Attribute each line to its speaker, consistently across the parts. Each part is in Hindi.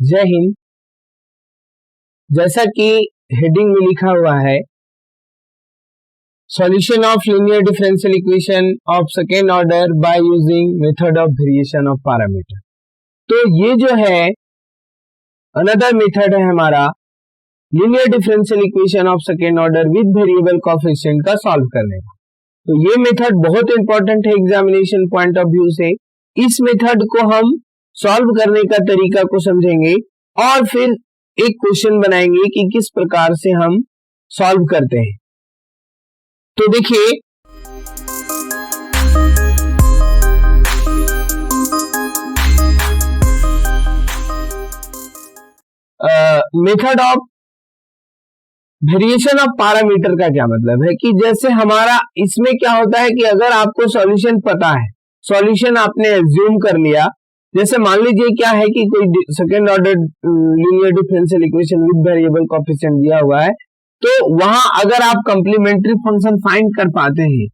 Speaker 1: जय हिंद। जैसा कि हेडिंग में लिखा हुआ है, solution of linear differential equation of second order by using method of variation of parameter. तो ये जो है अनदर मेथड है हमारा linear differential equation of second order with variable coefficient का सॉल्व करने का। तो ये मेथड बहुत इंपॉर्टेंट है एग्जामिनेशन पॉइंट ऑफ व्यू से। इस मेथड को हम सॉल्व करने का तरीका को समझेंगे और फिर एक क्वेश्चन बनाएंगे कि किस प्रकार से हम सॉल्व करते हैं। तो देखिए, method of variation of parameter का क्या मतलब है कि जैसे हमारा इसमें क्या होता है कि अगर आपको सॉल्यूशन पता है, सॉल्यूशन आपने एज्यूम कर लिया, जैसे मान लीजिए क्या है कि कोई second order linear differential equation with variable coefficient दिया हुआ है, तो वहां अगर आप कंप्लीमेंट्री फंक्शन फाइंड कर पाते हैं,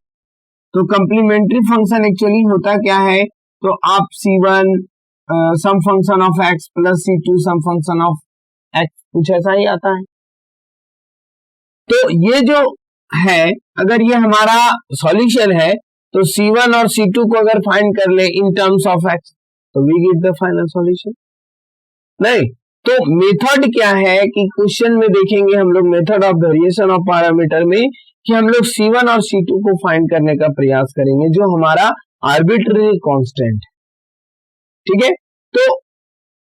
Speaker 1: तो कंप्लीमेंट्री फंक्शन एक्चुअली होता क्या है, तो आप C1 some function of x plus C2 some function of x, कुछ ऐसा ही आता है। तो ये जो है, अगर ये हमारा सॉल्यूशन है, तो C1 और C2 को अगर फाइंड कर ले इन टर्म्स ऑफ x, तो we get the final solution. नहीं तो मेथड क्या है कि क्वेश्चन में देखेंगे हम लोग method of variation of parameter में कि हम लोग C1 और C2 को फाइंड करने का प्रयास करेंगे, जो हमारा आर्बिट्ररी कांस्टेंट है। ठीक है, तो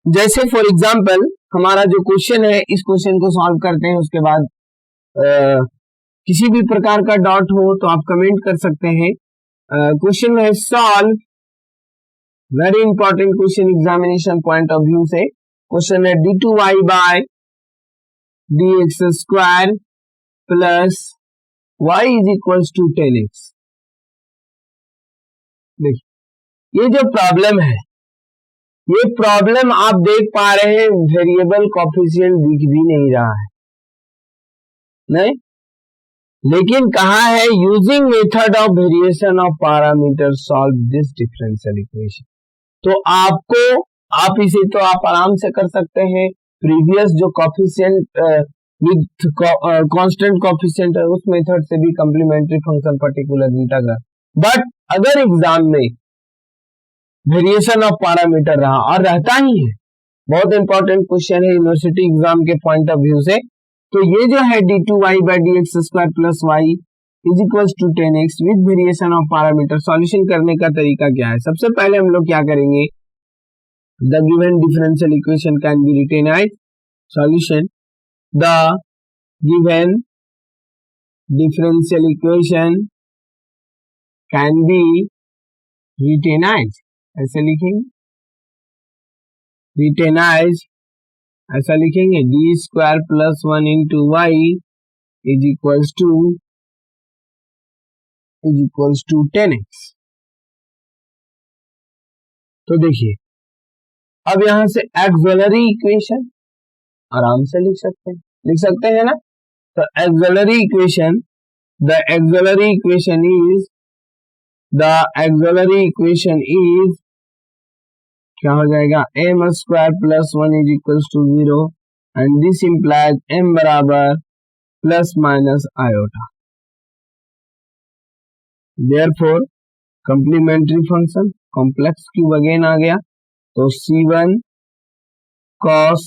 Speaker 1: जैसे फॉर एग्जांपल हमारा जो क्वेश्चन है, इस क्वेश्चन को सॉल्व करते हैं, उसके बाद किसी भी प्रकार का डाउट हो तो आप कमेंट कर सकते हैं। क्वेश्चन है solve, very important question examination point of view से। क्वेश्चन है d2y by dx square plus y is equals to 10x। देखिए, ये जो प्रॉब्लम है, ये प्रॉब्लम आप देख पा रहे हैं, वेरिएबल कोएफिशिएंट दिख भी नहीं रहा है, नहीं, लेकिन कहा है using method of variation of parameter solve this differential equation. तो आप इसे तो आप आराम से कर सकते हैं, प्रीवियस जो कोएफिशिएंट विद कांस्टेंट कोएफिशिएंट है उस मेथड से भी कंप्लीमेंट्री फंक्शन पर्टिकुलर बीटा का। बट अगर एग्जाम में वेरिएशन ऑफ पैरामीटर रहा, और रहता ही है, बहुत इंपॉर्टेंट क्वेश्चन है यूनिवर्सिटी एग्जाम के पॉइंट ऑफ व्यू से, तो ये जो है d2y by dx square plus y is equals to 10x with variation of parameter, solution करने का तरीका क्या है। सबसे पहले हम लोग क्या करेंगे, the given differential equation can be written as solution. The given differential equation can be written as, ऐसे लिखेंगे, रिटेन एज ऐसा लिखेंगे, d square plus 1 into y is equals to 10x। तो देखिए, अब यहां से एक्सिलरी इक्वेशन आराम से लिख सकते हैं ना। तो auxiliary equation, the auxiliary equation is क्या हो जाएगा, m square plus 1 is equals to 0 and this implies m बराबर plus minus iota. Therefore complementary function complex cube again आ गया, तो C1 cos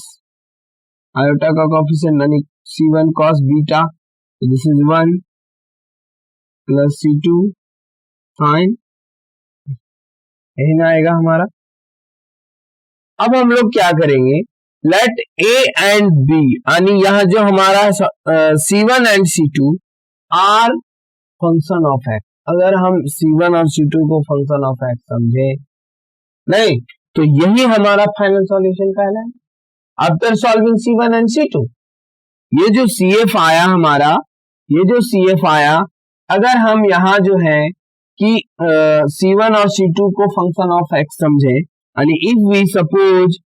Speaker 1: आयोटा का कोएफिशिएंट यानी C1 cos beta, this is 1 plus C2 sin, यही ना आएगा हमारा। अब हम लोग क्या करेंगे, लेट a एंड b, यानी यहां जो हमारा C1 and C2 are function of x। अगर हम C1 और C2 को फंक्शन ऑफ x समझे, नहीं, तो यही हमारा फाइनल सॉल्यूशन कहलाएगा after solving C1 and C2। ये जो CF आया हमारा, ये जो CF आया, अगर हम यहां जो है कि C1 और C2 को फंक्शन ऑफ x समझे, यानी if we suppose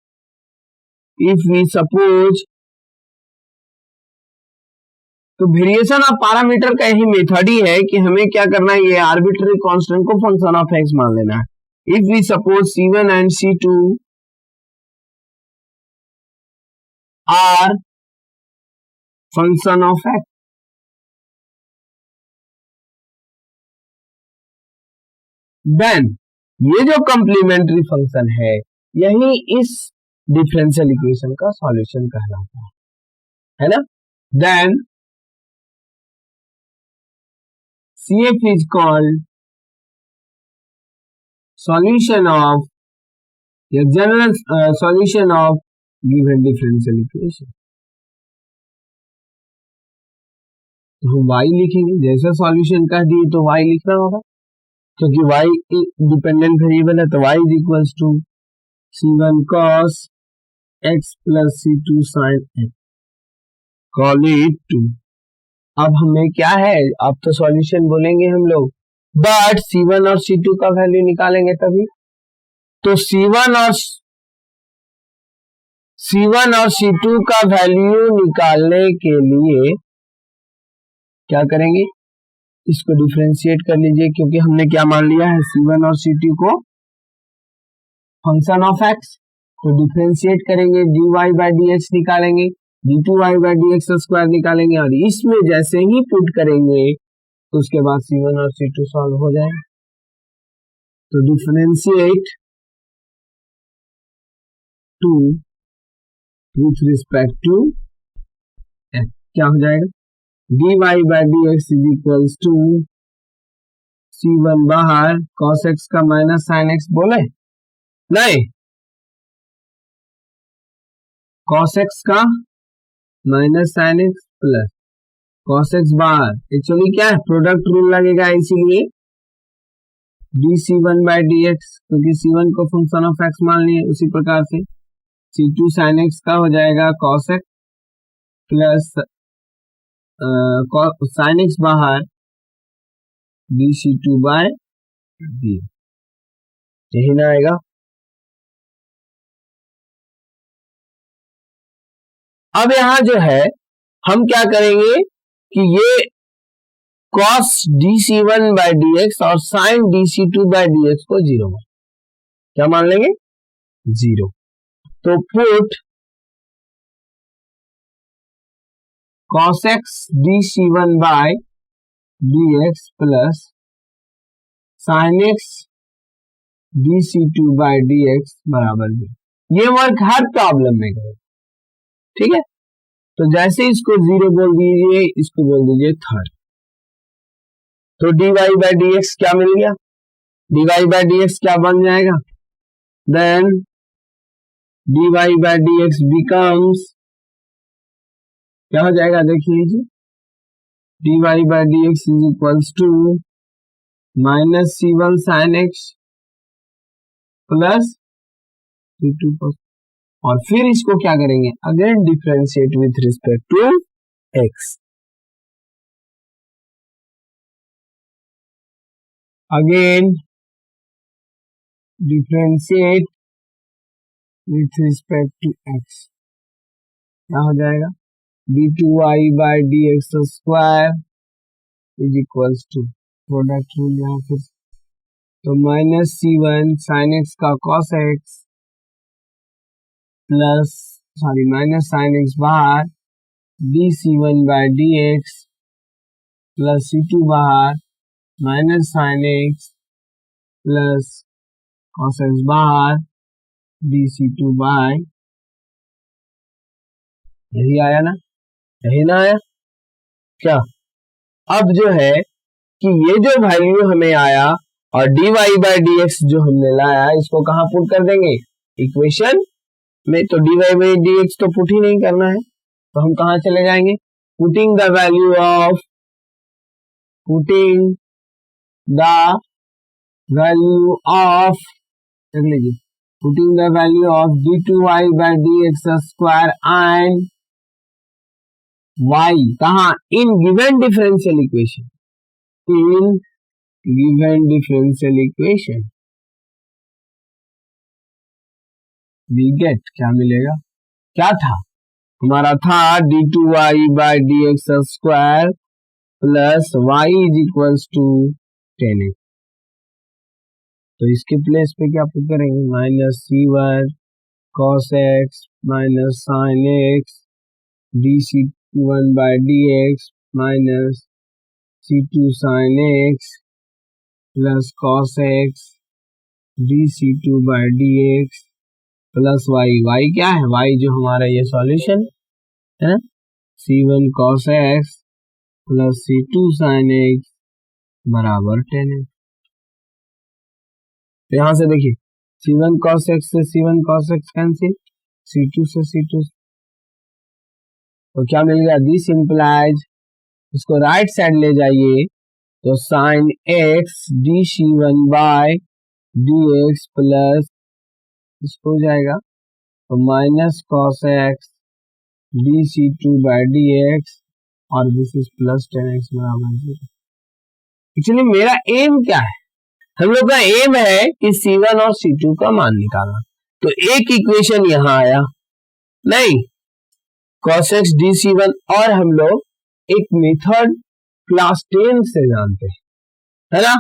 Speaker 1: तो वेरिएशन ऑफ पैरामीटर का यही मेथड ही है कि हमें क्या करना है, ये आर्बिट्ररी कांस्टेंट को फंक्शन ऑफ x मान लेना है। if we suppose C1 and C2 are function of x. Then ये जो कंप्लीमेंट्री फंक्शन यही इस डिफरेंशियल इक्वेशन का सॉल्यूशन कहलाता है ना। Then CF is called solution of a general solution of given differential equation। तो हम y लिखेंगे, जैसे सॉल्यूशन कह दिए तो y लिखना होगा, क्योंकि y डिपेंडेंट वेरिएबल है। तो y is equals to C1 cos x plus C2 sin x, call it two. अब हमें क्या है, अब तो सॉल्यूशन बोलेंगे हम लोग, बट C1 और C2 का वैल्यू निकालेंगे तभी। तो C1 और C2 का वैल्यू निकालने के लिए क्या करेंगे, इसको डिफरेंशिएट कर लीजिए, क्योंकि हमने क्या मान लिया है, C1 और C2 को फंक्शन ऑफ x। तो डिफरेंशिएट करेंगे, dy बाई dx निकालेंगे, d2y बाई dx स्क्वायर निकालेंगे, और इसमें जैसे ही पुट करेंगे तो उसके बाद C1 और C2 सॉल्व हो जाएगा। तो differentiate to with respect to x क्या हो जाएगा, dy by dx is equals to C1 बाहर cos x का माइनस sin x बोले नहीं, cos x का minus sin x plus cos x बाहर, एक्चुअली क्या है, प्रोडक्ट रूल लगेगा, इसीलिए dC1 बाई dx, क्योंकि C1 को फंक्शन ऑफ x मान लिए। उसी प्रकार से C2 sin x का हो जाएगा cos x plus sin x बाहर dC2 बाय d, यही ना आएगा। अब यहां जो है हम क्या करेंगे कि ये cos dC1 बाई dx और sin dC2 बाई dx को जीरो मान, क्या मान लेंगे, जीरो। तो put cos x dC1 by dx plus sin x dC2 by dx बराबर 0। ये वर्क हर प्रॉब्लम में करें, ठीक है। तो जैसे इसको जीरो बोल दीजिए, इसको बोल दीजिए थर्ड। तो dy बाई dx क्या मिल गया, dy बाई dx क्या बन जाएगा, then dy by dx becomes क्या हो जाएगा, देख लीजिए, dy by dx is equals to minus C1 sin x plus C2 cos, और फिर इसको क्या करेंगे, again differentiate with respect to x, again differentiate with respect to x, क्या हो जाएगा, d2y by dx square is equals to product rule यहाँ फिर, तो माइनस C1 sin x का cos x plus minus sin x बाहर dC1 by dx plus C2 बाहर minus sin x plus cos x बाहर dC2 बाई, यही आया ना, यही ना आया क्या। अब जो है कि ये जो वैल्यू हमें आया और dy बाई dx जो हमने लाया, इसको कहाँ पुट कर देंगे, इक्वेशन में। तो dy बाई dx तो पुट ही नहीं करना है, तो हम कहाँ चले जाएंगे, पुटिंग द वैल्यू ऑफ देख लीजिए, putting the value of d2y by dx square and y कहाँ, in given differential equation, in given differential equation we get, क्या मिलेगा, क्या था हमारा, था d2y by dx square plus y is equals to 10x। तो इसके प्लेस पे क्या पुट करेंगे, minus C1 cos x minus sine x dc1 by dx minus c2 sine x plus cos x dc2 by dx plus y क्या है, y जो हमारा ये सॉल्यूशन है, c1 cos x plus c2 sin x बराबर 10x। तो यहां से देखिए c1 cos x से c1 cos x cancel, c2 से c2, तो क्या मिल गया, दिस इंप्लाइज, इसको राइट साइड ले जाइए तो sine x dc1 by dx प्लस इसको हो जाएगा तो minus cos x dc2 by dx और दिस इज प्लस 10x बराबर 0। एक्चुअली मेरा एम क्या है, हम लोग का एम है कि C1 और C2 का मान निकालना। तो एक इक्वेशन यहां आया, नहीं cos x dc1, और हम लोग एक मेथड क्लास 10 से जानते हैं, है ना,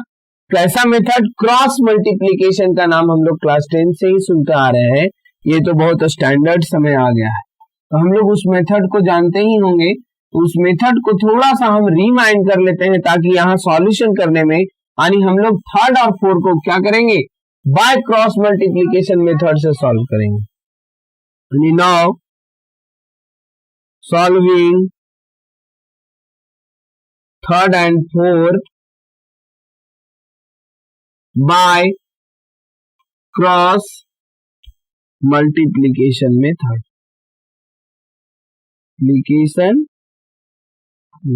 Speaker 1: कैसा मेथड, क्रॉस मल्टीप्लीकेशन का नाम हम लोग क्लास 10 से ही सुनते आ रहे हैं, ये तो बहुत स्टैंडर्ड समय आ गया है, तो हम लोग उस मेथड को जानते ही होंगे। उस मेथड को थोड़ा सा हम रिमाइंड कर लेते हैं ताकि यहाँ सॉल्यूशन करने में, यानी हम लोग थर्ड और फोर्थ को क्या करेंगे, बाय क्रॉस मल्टीप्लीकेशन मेथड से सॉल्व करेंगे। Now solving third and fourth by cross multiplication method,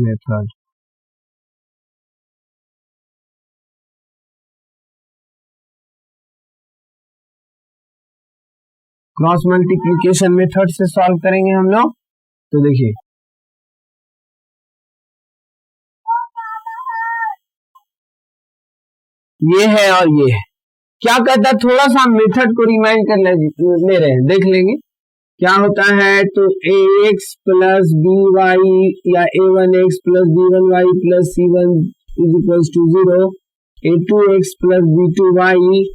Speaker 1: method cross multiplication method से सॉल्व करेंगे हम लोग। तो देखिए ये है और ये है, क्या कहता है, थोड़ा सा मेथड को रिमाइंड कर ले रहे हैं, देख लेंगे क्या होता है। तो ax प्लस by या a1x plus b1y plus c1 is equals to 0, a2x plus b2y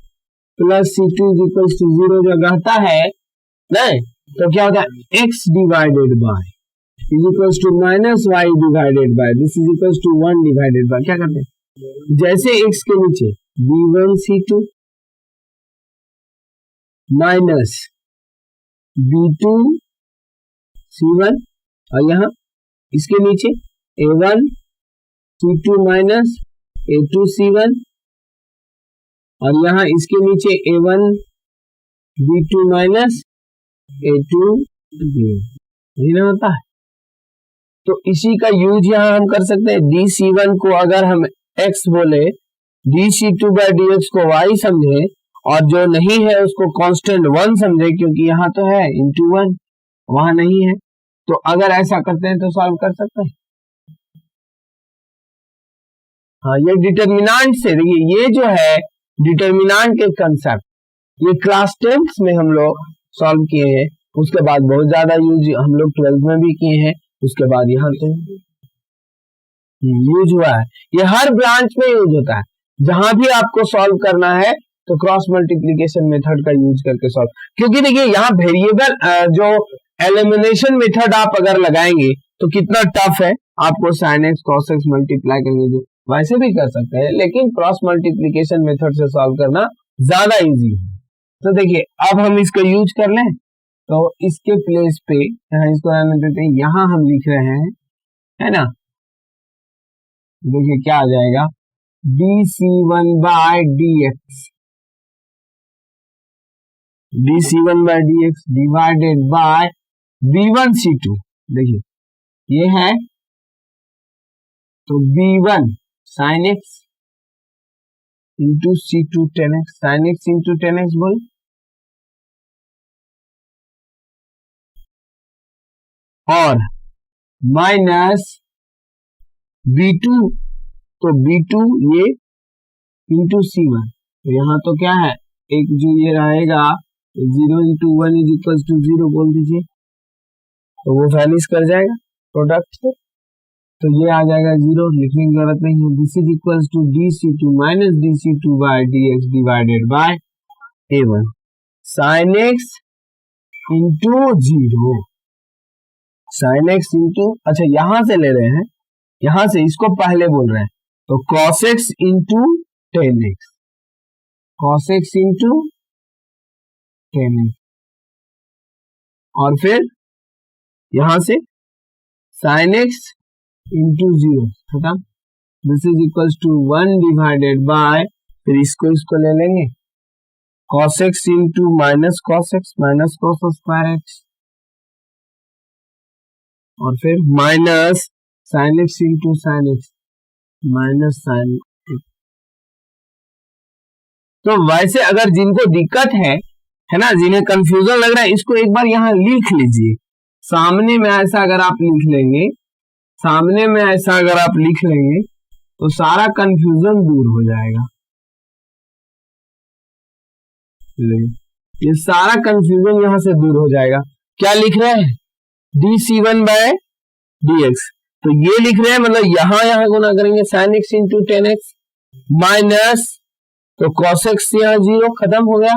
Speaker 1: plus c2 is equals to 0 जब रहता है नहीं, तो क्या होता है, x divided by is equals to minus y divided by this is equals to 1 divided by, क्या करते हैं, जैसे x के नीचे b1 c2 minus b2 c1, और यहाँ इसके नीचे a1 c2 minus a2 c1, और यहाँ इसके नीचे a1 b2 minus a2 b1, यही ना होता है। तो इसी का यूज यहाँ हम कर सकते हैं, dc1 को अगर हम x बोले, dc2 बाय dx को y समझे, और जो नहीं है उसको कांस्टेंट 1 समझे, क्योंकि यहाँ तो है इंटू 1, वहां नहीं है, तो अगर ऐसा करते हैं तो सॉल्व कर सकते हैं। हाँ, ये डिटर्मिनेंट से, देखिए ये जो है डिटर्मिनेंट के कंसेप्ट, ये क्लास 10 में हम लोग सॉल्व किए हैं, उसके बाद बहुत ज्यादा यूज हम लोग 12 में भी किए हैं, उसके बाद यहाँ तो यूज हुआ है, ये हर ब्रांच में यूज होता है। जहां भी आपको सॉल्व करना है तो क्रॉस मल्टीप्लीकेशन मेथड का यूज करके सॉल्व, क्योंकि देखिए यहाँ वेरिएबल जो एलिमिनेशन मेथड आप अगर लगाएंगे तो कितना टफ है, आपको sin x cos x multiply करके, जो वैसे भी कर सकते हैं, लेकिन क्रॉस मल्टीप्लीकेशन मेथड से सॉल्व करना ज्यादा इजी है। तो देखिए अब हम इसको यूज कर लें, तो इसके प्लेस पे यहाँ इसको रहने देते हैं, यहाँ हम लिख रहे हैं, है ना, देखिए क्या आ जाएगा, dc1 by dx, dc1 by dx divided by b1 c2, देखिए ये है, तो b1 sin x into c2 tan x, sin x into tan x बोल, और माइनस b2, तो b2 ये इंटू c1, तो यहाँ तो क्या है, एक जो ये रहेगा 0 इंटू 1 इज इक्वल टू 0 बोल दीजिए, तो वो वैनिश कर जाएगा प्रोडक्ट से, तो ये आ जाएगा 0, लिखने की जरूरत नहीं है। This is equal to dc2 minus dc2 by dx divided by a1 sin x into 0 sine x into, अच्छा यहां से ले रहे हैं, यहां से इसको पहले बोल रहे हैं, तो cos x into tan x, cos x into tan x, और फिर यहां से साइन एक्स इंटू 0 खत्म। This is equals to 1 divided by, फिर इसको ले लेंगे, cos x into minus cos square x, और फिर minus sine x into sine x minus sine x. तो वैसे अगर जिनको दिक्कत है ना, जिन्हें कंफ्यूजन लग रहा है, इसको एक बार यहां लिख लीजिए। सामने में ऐसा अगर आप लिख लेंगे, सामने में ऐसा अगर आप लिख लेंगे तो सारा कंफ्यूजन दूर हो जाएगा। ये सारा कंफ्यूजन यहां से दूर हो जाएगा। क्या लिख रहे हैं? dc1 बाय dx, तो ये लिख रहे हैं, मतलब यहां गुना करेंगे sin x into tan x minus, तो cos x यहाँ 0 खत्म हो गया,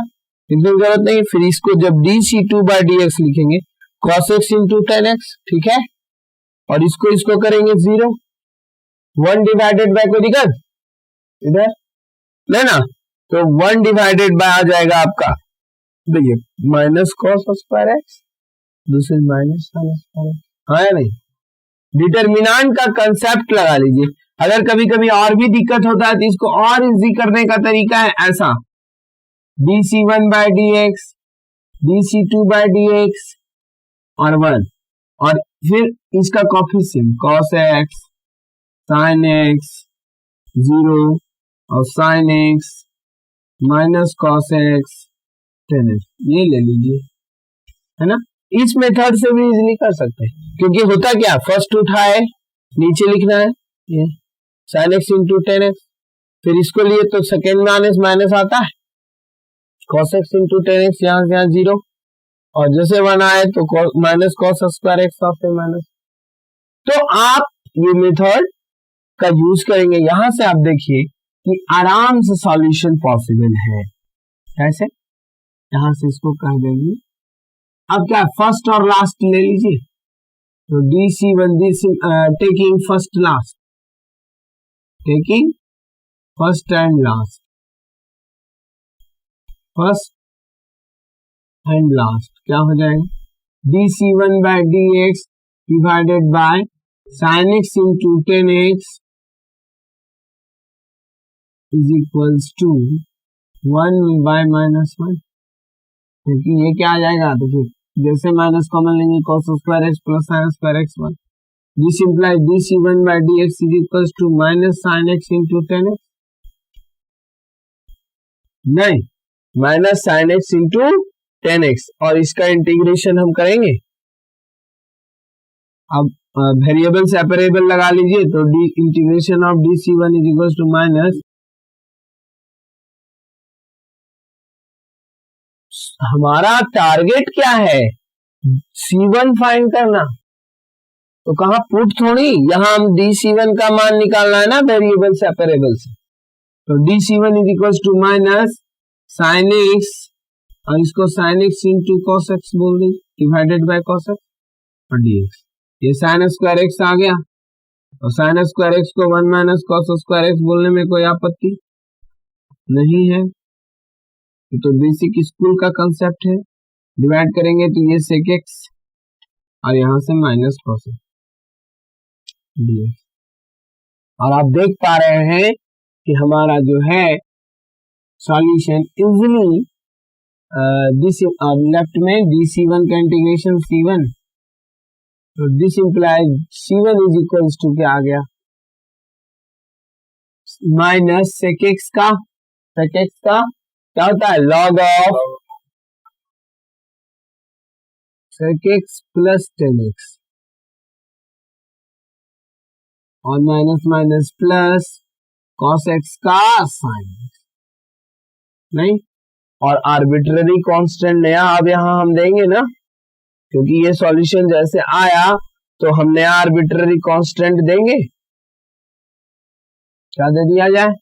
Speaker 1: इतनी जरूरत नहीं। फिर इसको जब dc2 बाय dx लिखेंगे cos x into tan x, ठीक है, और इसको करेंगे 0, 1 डिवाइडेड बाय को दिक्कत इधर लेना, तो 1 डिवाइडेड बाय आ जाएगा आपका, देखिए माइनस कॉस स्क्वायर एक्स, दूसरे माइनस साइन स्क्वायर एक्स, हाँ या नहीं। डिटर्मिनेंट का कंसेप्ट लगा लीजिए। अगर कभी कभी और भी दिक्कत होता है तो इसको और इजी करने का तरीका है ऐसा, dc1 by dx, dc2 by dx और 1, और फिर इसका coefficient cos x, sin x 0 और sin x minus cos x 10x, ये ले लीजिए, है ना। इस मेथड से भी इजीली कर सकते हैं, क्योंकि होता क्या, फर्स्ट उठाए नीचे लिखना है ये sin x इंटू 10x, फिर इसको लिए तो सेकेंड माइनस माइनस आता है, cos x इंटू 10x यहाँ से यहाँ 0, और जैसे 1 आए तो माइनस cos स्क्वायर एक्स और फिर माइनस। तो आप ये मेथड का यूज करेंगे, यहां से आप देखिए कि आराम से सॉल्यूशन पॉसिबल है। कैसे? यहां से इसको कर देंगे, अब क्या फर्स्ट और लास्ट ले लीजिए, तो dc1 taking first last, taking first and last, first and last क्या हो जाएगा, dc1 by dx divided by sin x into 10x is equals to 1 by minus 1, क्योंकि ये क्या आ जाएगा, देखिए जैसे माइनस कॉमन लेंगे cos square x plus sin square x 1, this implies dc1 by dx is equals to minus sin x into 10x, नहीं minus sin x into 10x, और इसका इंटीग्रेशन हम करेंगे। अब वेरिएबल सेपरेबल लगा लीजिए, तो the integration of dc1 is equals to minus, हमारा टारगेट क्या है, C1 फाइंड करना, तो कहां पुट थोड़ी, यहां हम dc1 का मान निकालना है ना वेरिएबल सेपरेबल से, तो dc1 is equals to minus sin x, और इसको sin x into cos x बोल दी डिवाइडेड बाय cos x और dx, ये sin स्क्वायर x आ गया, और sin स्क्वायर x को 1 माइनस cos स्क्वायर x बोलने में कोई आपत्ति नहीं है, तो बेसिक स्कूल का कंसेप्ट है। डिवाइड करेंगे तो ये sec x और यहां से माइनस cos dx, और आप देख पा रहे हैं कि हमारा जो है सॉल्यूशन इजीली दिस लेफ्ट में dc1 का इंटीग्रेशन c1, तो this implies c1 is equals to क्या आ गया, माइनस sec x का क्या होता है, log of sec x plus 10x, और minus minus plus cos x का sin x, नहीं, और आर्बिट्ररी कांस्टेंट नया अब यहां हम देंगे ना, क्योंकि ये सॉल्यूशन जैसे आया तो हम नया आर्बिट्ररी कांस्टेंट देंगे, क्या दे दिया जाए,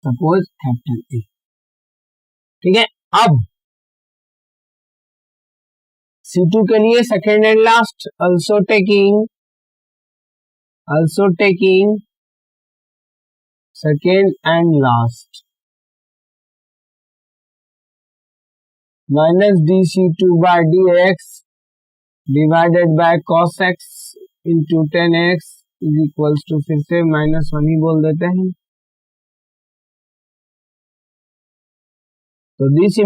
Speaker 1: सपोज कैपिटल ए, ठीक है। अब C2 के लिए second and last, also taking second and last, minus dC2 by dx divided by cos x into tan x is equals to, फिर से -1 ही बोल देते हैं, तो this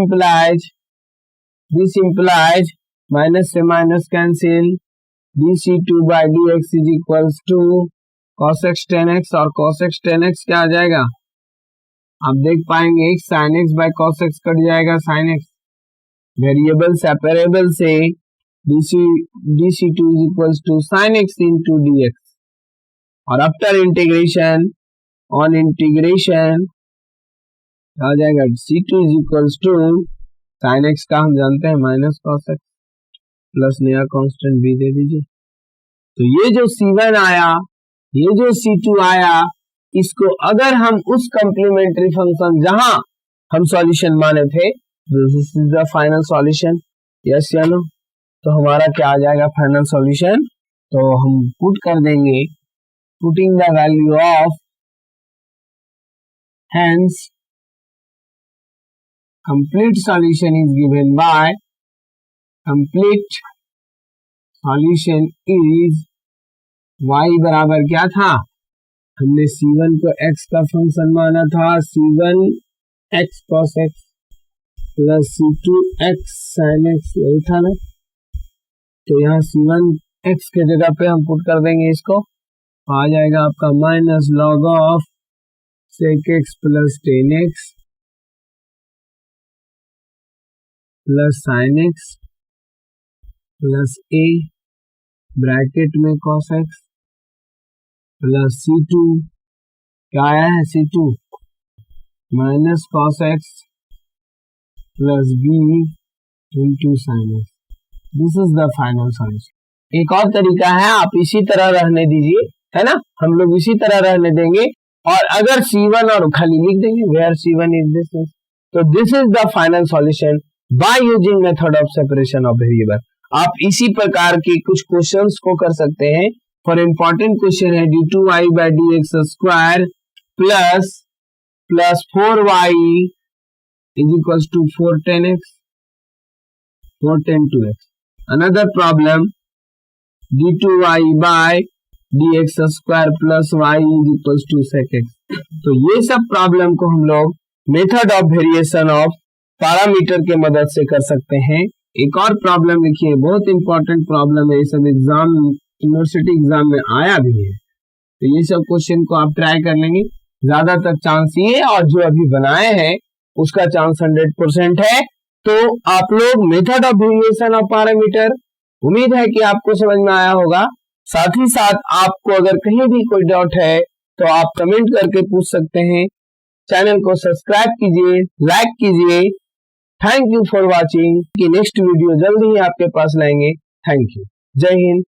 Speaker 1: implies माइनस से minus cancel, dC2 by dx is equals to cos x tan x, और cos x tan x क्या आ जाएगा, आप देख पाएंगे sin x by cos x cut जाएगा, sin x वेरिएबल सेपरेबल से dC2 is equals to sin x into dx, और आफ्टर इंटीग्रेशन ऑन इंटीग्रेशन आ जाएगा C2 is equals to sin x का हम जानते हैं माइनस cos x प्लस नया कांस्टेंट भी दे दीजिए। तो ये जो C1 आया, ये जो C2 आया, इसको अगर हम उस कॉम्प्लीमेंट्री फंक्शन जहां हम सॉल्यूशन माने थे, this is the final solution, yes या नो, तो हमारा क्या आ जाएगा फाइनल सॉल्यूशन, तो हम पुट कर देंगे, putting the value of, hence complete solution is given by, complete solution is y बराबर क्या था, हमने C1 को x का फंक्शन माना था, C1 x cos x plus C2 x sin x, यही था ना, तो यहाँ C1 x के जगह पे हम पुट कर देंगे इसको, आ जाएगा आपका minus log of sec x plus tan x plus sin x plus a bracket में cos x प्लस C2 क्या आया है, C2 minus cos x plus b into sin x, this is the final solution. एक और तरीका है, आप इसी तरह रहने दीजिए, है ना, हम लोग इसी तरह रहने देंगे, और अगर C1 और खाली लिख देंगे वेयर C1 इज दिस, तो this is the final solution by using method of separation of variable. आप इसी प्रकार के कुछ क्वेश्चंस को कर सकते हैं। फॉर इम्पोर्टेंट क्वेश्चन है d2y by dx square plus 4y is equals to 4 tan x 4 tan 2x। Another problem d2y by dx square plus y is equals to sec x। तो ये सब प्रॉब्लम को हम लोग method of variation of parameter के मदद से कर सकते हैं। एक और प्रॉब्लम लिखिए, बहुत इंपॉर्टेंट प्रॉब्लम है, ये सब एग्जाम यूनिवर्सिटी एग्जाम में आया भी है, तो ये सब क्वेश्चन को आप ट्राई कर लेंगे, ज्यादातर चांस ये, और जो अभी बनाए हैं उसका चांस 100% है। तो आप लोग method of variation of parameter, उम्मीद है कि आपको समझ में आया होगा। साथ ही साथ आपको अगर कहीं भी कोई डाउट है तो आप कमेंट करके पूछ सकते हैं। चैनल को सब्सक्राइब कीजिए, लाइक कीजिए। Thank you for watching. कि नेक्स्ट वीडियो जल्दी ही आपके पास लाएंगे। Thank you. जय हिंद।